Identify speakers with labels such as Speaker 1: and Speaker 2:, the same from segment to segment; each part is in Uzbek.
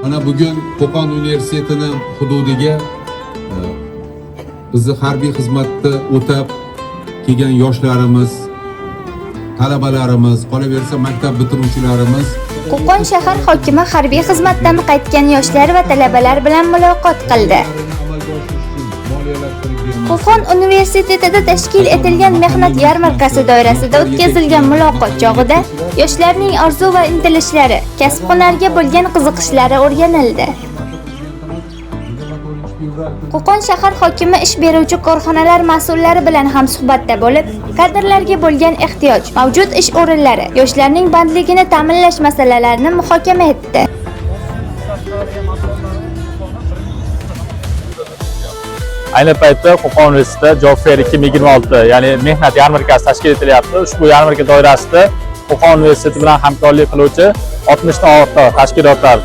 Speaker 1: Ana bugun Qo'qon universitetining hududiga bizni harbiy xizmatda o'tab kelgan yoshlarimiz, talabalarimiz, qolaversa maktab bitiruvchilarimiz
Speaker 2: Qo'qon shahar hokimi harbiy xizmatdan qaytgan yoshlar va talabalar bilan muloqot qildi. Qo'qon universitetida tashkil etilgan mehnat yarmarkasi doirasida o'tkazilgan muloqot chog'ida yoshlarning orzu va intilishlari, kasb-hunarga bo'lgan qiziqishlari o'rganildi. Qo'qon shahar hokimi ish beruvchi korxonalar mas'ullari bilan ham suhbatda bo'lib, kadrlarga bo'lgan ehtiyoj, mavjud ish o'rinlari, yoshlarning bandligini ta'minlash masalalarini muhokama etdi.
Speaker 3: Ayni paytda Qo'qon universitetida Job Fair 2026, ya'ni mehnat yarmarkasi tashkil etilyapti. Ushbu yarmarka doirasida Qo'qon universiteti bilan hamkorlik qiluvchi 60 dan ortiq tashkilotlar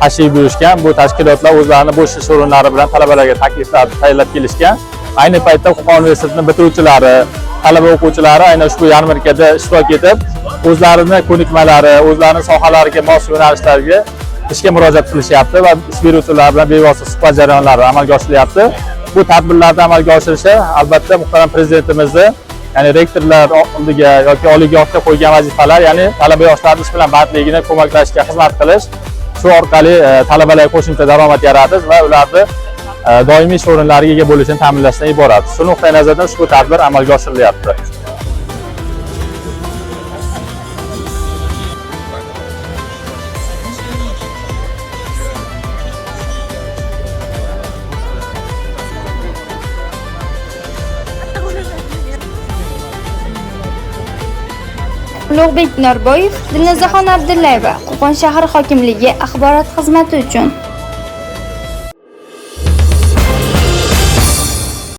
Speaker 3: tashrif buyurishgan. Bu tashkilotlar o'zlarining bo'sh ish o'rinlari bilan talabalarga takliflar tayyorlab kelishgan. Ayni paytda Qo'qon universitetining bitiruvchilari, talaba o'quvchilari aynan ushbu yarmarkada ishtirok etib, o'zlarining ko'nikmalari, o'zlarining sohalariga mos yo'nalishlarga ishga murojaat qilishyapti va ish beruvchilar bilan bevosita suhbat jarayonlari amalga oshirilyapti. Bu tadbirlarni amalga oshirishi albatta muhtaram prezidentimizni, ya'ni rektorlar oldiga yoki oliygohga qo'ygan vazifalar, ya'ni talaba yoshlarning ish bilan bandligini ko'maklashga xizmat qilish. Shu orqali talabalarga qo'shimcha daromad yaratish va ularni doimiy ish o'rinlariga ega bo'lishini ta'minlashdan iborat. Shu nuqtai nazardan ushbu tadbir amalga oshirilyapti.
Speaker 2: Ulug'bek Norboyev, Dilnazaxon Abdullayeva, Qo'qon shahar hokimligi axborot xizmati uchun.